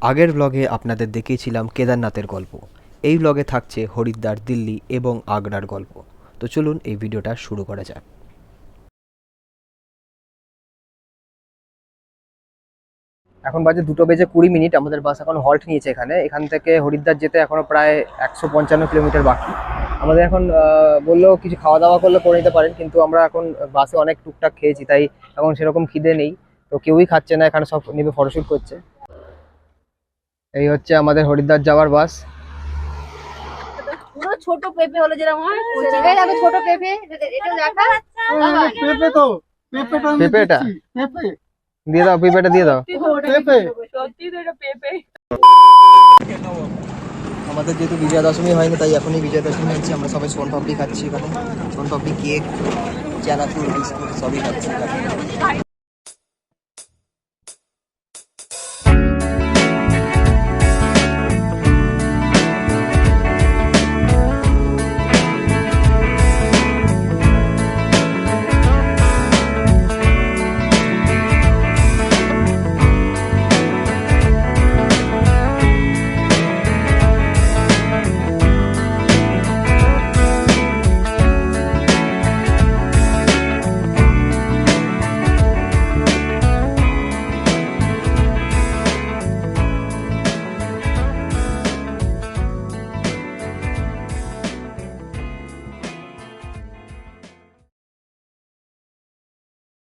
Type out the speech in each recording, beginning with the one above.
আগের ব্লগে আপনাদের দেখিয়েছিলাম কেদারনাথের গল্প। এই ব্লগে থাকছে হরিদ্বার, দিল্লি এবং আগ্রার গল্প। তো চলুন এই ভিডিওটা শুরু করা যাক। এখন বাজে 2:20 আমাদের বাস এখন হল্ট নিয়েছে এখানে। এখান থেকে হরিদ্বার যেতে এখনো প্রায় 155 কিলোমিটার বাকি। আমাদের এখন বললো কিছু খাওয়া দাওয়া করলে করে নিতে পারেন, কিন্তু আমরা এখন বাসে অনেক টুকটাক খেয়েছি, তাই এখন সেরকম খিদে নেই। তো কেউই খাচ্ছে না, এখানে সব নেমে ফটোশুট করছে। এই হচ্ছে আমাদের হরিদ্বার যাওয়ার বাস। পুরো ছোট পেঁপে হলো যেরকম হয়, এই দেখো ছোট পেঁপে, এটা দেখা পেঁপে তো পেঁপেটা আমি পেঁপেটা? দিচ্ছি, পেঁপে দিয়ে দাও, পেঁপেটা দিয়ে দাও। পেঁপে সত্যি তো এটা পেঁপে। আমাদের যেহেতু বিজয়া দশমী হয়নি, তাই এখনই বিজয়া দশমী হচ্ছে। আমরা সবাই সোন পাপড়ি খাচ্ছি এখানে। সোন পাপড়ি, কেক, চানাচুর, বিস্কুট সবই খাচ্ছি এখানে।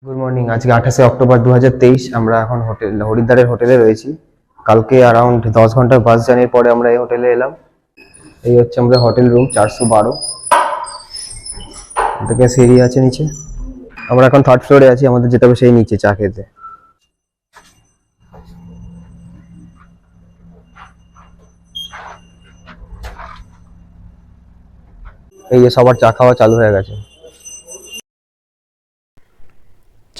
Good morning. আজকে 28শে অক্টোবর 2023। আমরা এখন হরিদ্বারের হোটেলে রয়েছি। কালকে অ্যারাউন্ড 10 ঘন্টার বাস জার্নির পরে আমরা এই হোটেলে এলাম। এই হচ্ছে আমাদের হোটেল রুম 412। থেকে সিঁড়ি আছে নিচে। আমরা এখন 3rd ফ্লোরে আছি, আমাদের যেতে হবে সেই নিচে চা খেতে। এই যে সবার চা খাওয়া চালু হয়ে গেছে।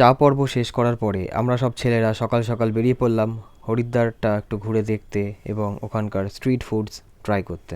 চা পর্ব শেষ করার পরে আমরা সব ছেলেরা সকাল সকাল বেরিয়ে পড়লাম হরিদ্বারটা একটু ঘুরে দেখতে এবং ওখানকার স্ট্রিট ফুডস ট্রাই করতে।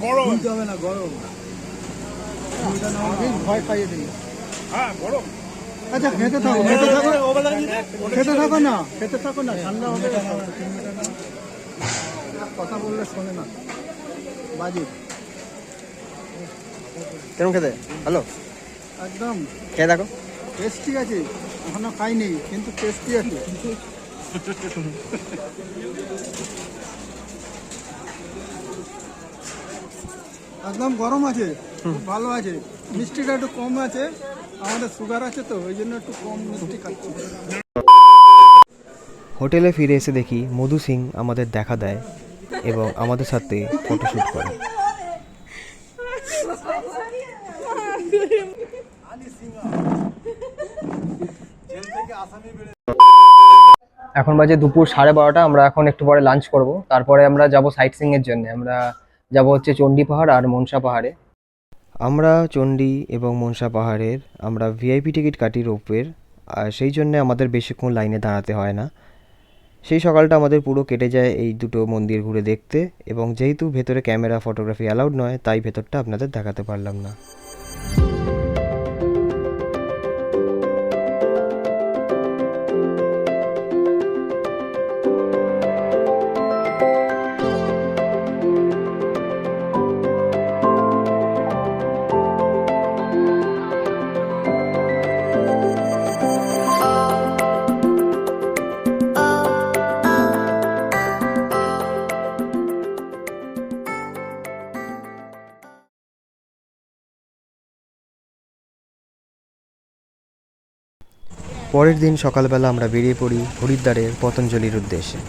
গরম হবে না, গরম ভয় খাইয়ে দিই। হ্যাঁ গরম। আচ্ছা খেতে থাকো, খেতে থাকো, খেতে থাকো না, খেতে থাকো না, ঠান্ডা হবে। কথা বললে শোনে না, বাজি। কেমন খেতে? হ্যালো, একদম খেয়ে দেখো। টেস্টি আছে, এখনো খাইনি কিন্তু টেস্টি আছে। একদম গরম আছে, খুব ভালো আছে। মিষ্টিটা একটু কম আছে, আমাদের সুগার আছে তো ওই জন্য একটু কম মিষ্টি খাচ্ছি। হোটেলে ফিরে এসে দেখি মধু সিং আমাদের দেখা দেয় এবং আমাদের সাথে ফটোশুট করে। এখন বাজে দুপুর 12:30। আমরা এখন একটু পরে লাঞ্চ করব, তারপরে আমরা যাব সাইট সিইং এর জন্য। আমরা যাব হচ্ছে চণ্ডী পাহাড় আর মনসা পাহাড়ে। আমরা চণ্ডী এবং মনসা পাহাড়ের আমরা ভিআইপি টিকিট কাটি রোপওয়ের, আর সেই জন্য আমাদের বেশিক্ষণ লাইনে দাঁড়াতে হয় না। সেই সকালটা আমাদের পুরো কেটে যায় এই দুটো মন্দির ঘুরে দেখতে, এবং যেহেতু ভেতরে ক্যামেরা ফটোগ্রাফি অ্যালাউড নয়, তাই ভেতরটা আপনাদের দেখাতে পারলাম না। পরের দিন সকালবেলা আমরা বেরিয়ে পড়ি হরিদ্বারের পতঞ্জলির উদ্দেশ্যে।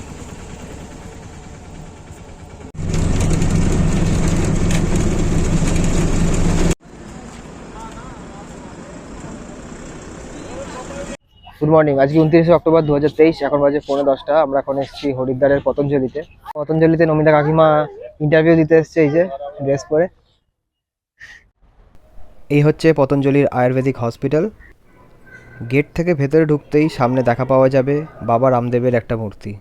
Good morning. আজকে 29শে অক্টোবর 2023, এখন বাজে 10:45। আমরা এখন এসেছি হরিদ্বারের পতঞ্জলিতে নমিতা কাকিমা ইন্টারভিউ দিতে এসছে, এই যে ড্রেস পরে। এই হচ্ছে পতঞ্জলির আয়ুর্বেদিক হসপিটাল। গেট থেকে ভেতরে ঢুকতেই সামনে দেখা পাওয়া যাবে বাবা রামদেবের একটা মূর্তি।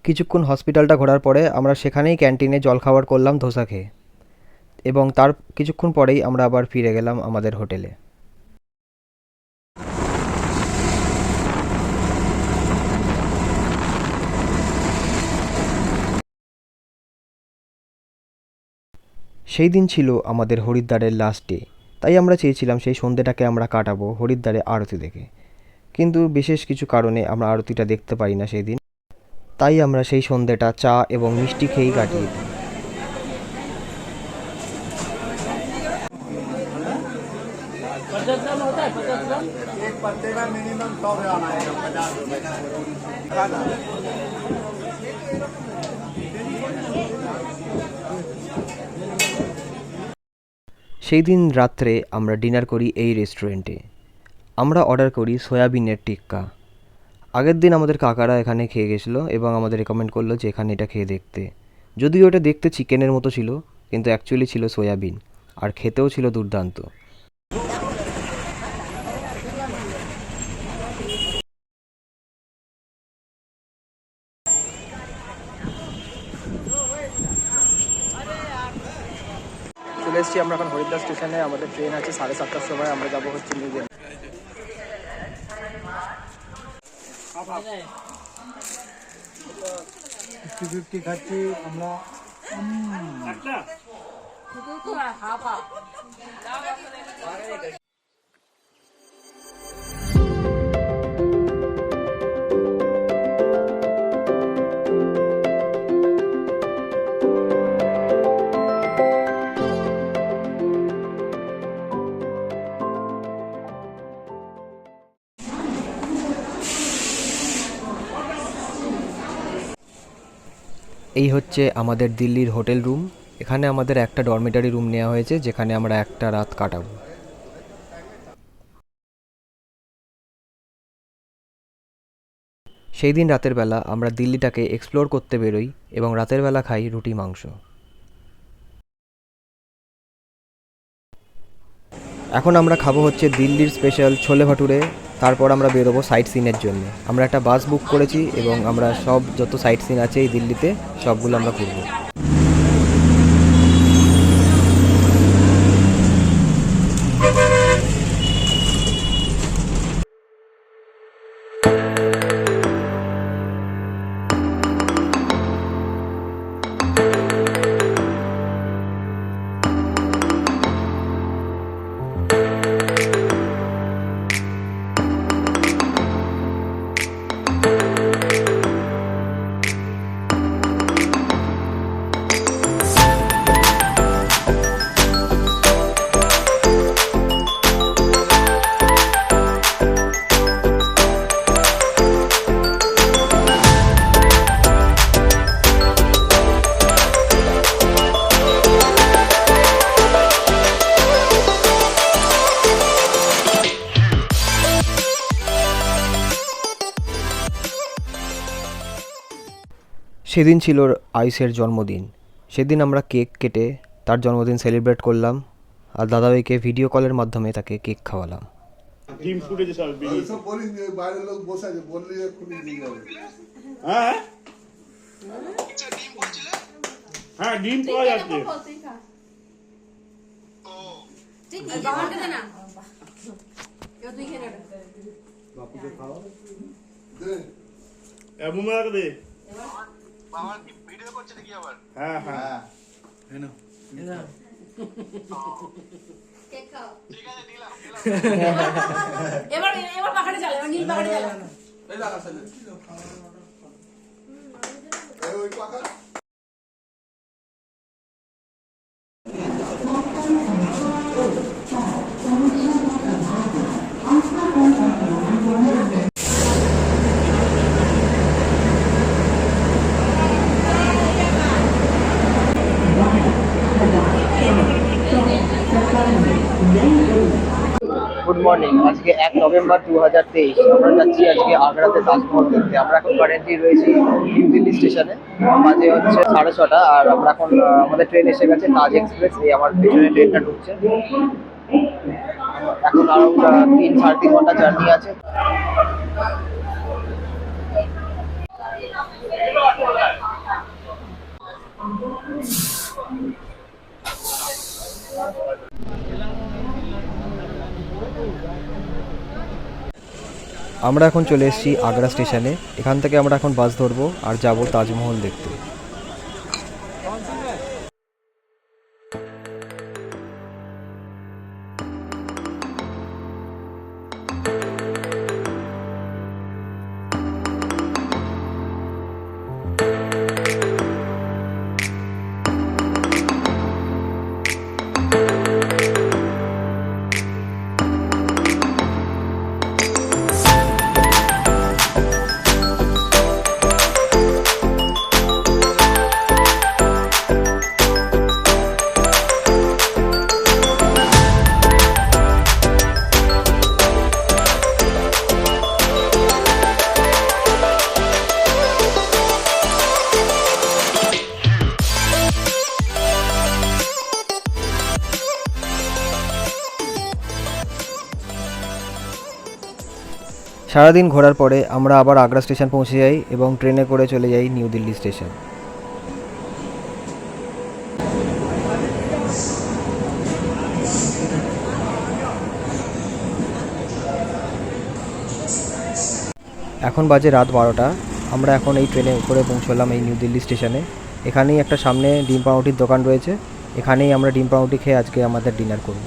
কিছুক্ষণ হসপিটালটা ঘোরার পরে আমরা সেখানেই ক্যান্টিনে জলখাবার করলাম ধোসা খেয়ে, এবং তার কিছুক্ষণ পরেই আমরা আবার ফিরে গেলাম আমাদের হোটেলে। সেই দিন ছিল আমাদের হরিদ্বারের লাস্ট ডে, তাই আমরা চেয়েছিলাম সেই সন্ধ্যেটাকে আমরা কাটাবো হরিদ্বারে আরতি দেখে। কিন্তু বিশেষ কিছু কারণে আমরা আরতিটা দেখতে পারি না সেই দিন, তাই আমরা সেই সন্ধ্যেটা চা এবং মিষ্টি খেয়েই কাটিয়ে দিই। সেই দিন রাত্রে আমরা ডিনার করি এই রেস্টুরেন্টে। আমরা অর্ডার করি সয়াবিনের টিক্কা। আগের দিন আমাদের কাকারা এখানে খেয়ে গেছিলো এবং আমাদের রেকমেন্ড করলো যে এখানে এটা খেয়ে দেখতে। যদিও এটা দেখতে চিকেনের মতো ছিল, কিন্তু অ্যাকচুয়ালি ছিল সয়াবিন, আর খেতেও ছিল দুর্দান্ত। চলে এসেছি আমরা এখন হরিদ্বার স্টেশনে। আমাদের ট্রেন আছে 7:30টার সময়। আমরা যাবো হচ্ছে নিউ দিল্লি। খাচ্ছি আমরা। এই হচ্ছে আমাদের দিল্লির হোটেল রুম। এখানে আমাদের একটা ডরমেটারি রুম নেওয়া হয়েছে, যেখানে আমরা একটা রাত কাটাবো। সেই দিন রাতের বেলা আমরা দিল্লিটাকে এক্সপ্লোর করতে বেরোই এবং রাতের বেলা খাই রুটি মাংস। এখন আমরা খাবো হচ্ছে দিল্লির স্পেশাল ছোলে ভাটুরে। তারপর আমরা বেরোবো সাইট সিনের জন্য। আমরা একটা বাস বুক করেছি এবং আমরা সব যত সাইট সিন আছে এই দিল্লিতে সবগুলো আমরা ঘুরবো। সেদিন ছিল আয়ুষের জন্মদিন। সেদিন আমরা কেক কেটে তার জন্মদিন সেলিব্রেট করলাম, আর দাদাভাইকে ভিডিও কলের মাধ্যমে তাকে কেক খাওয়ালাম। ডিম ফুটেছে সব বেরিয়ে। সব বলিস নি, বাইরের লোক বসে আছে, বললি এক্ষুনি দিয়ে যাবে। হ্যাঁ হ্যাঁ ডিম পাওয়া যাচ্ছে। দে। এমন রাখ দে। হ্যাঁ হ্যাঁ এবার পাখাটা চালে, নীল পাখাটা চালে। এই ওই পাকা। মর্নিং। আজকে 1 নভেম্বর 2023। আমরা যাচ্ছি আজকে আগ্রাতে তাজমহল দেখতে। আমরা এখন কারেন্টলি রয়েছি নিউ দিল্লি স্টেশনে। বাজে হচ্ছে 6:30, আর আমরা এখন আমাদের ট্রেন এসে গেছে, তাজ এক্সপ্রেস। এই আমার পেছনে ট্রেনটা ঢুকছে। এখন আরো 3-3.5 ঘন্টা জার্নি আছে। আমরা এখন চলে এসেছি আগ্রা স্টেশনে। এখান থেকে আমরা এখন বাস ধরবো আর যাব তাজমহল দেখতে। সারাদিন ঘোরার পরে আমরা আবার আগ্রা স্টেশন পৌঁছে যাই এবং ট্রেনে করে চলে যাই নিউ দিল্লি স্টেশন। এখন বাজে রাত 12টা। আমরা এখন এই ট্রেনে করে পৌঁছলাম এই নিউ দিল্লি স্টেশনে। এখানেই একটা সামনে ডিম পাউরুটির দোকান রয়েছে। এখানেই আমরা ডিম পাউরুটি খেয়ে আজকে আমাদের ডিনার করব।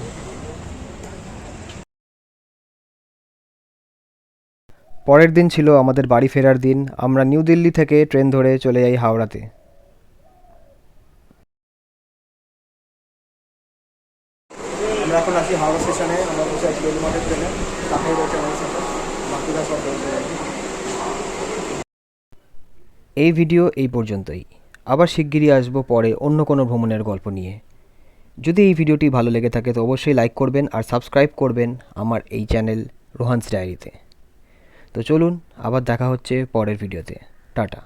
পরের দিন ছিল আমাদের বাড়ি ফেরার দিন। আমরা নিউ দিল্লি থেকে ট্রেন ধরে চলে যাই হাওড়াতে। আমরা এখন আছি হাওড়া স্টেশনে। আমরা বসে আছি বেলুমাঠের ট্রেনে। কাছে রয়েছে আমাদের সাথে, বাকিরা সব রয়েছে। এই ভিডিও এই পর্যন্তই। আবার শিগগিরই আসবো পরে অন্য কোনো ভ্রমণের গল্প নিয়ে। যদি এই ভিডিওটি ভালো লেগে থাকে তো অবশ্যই লাইক করবেন আর সাবস্ক্রাইব করবেন আমার এই চ্যানেল রোহানস ডায়েরিতে। তো চলুন, আবার দেখা হচ্ছে পরের ভিডিওতে। টাটা।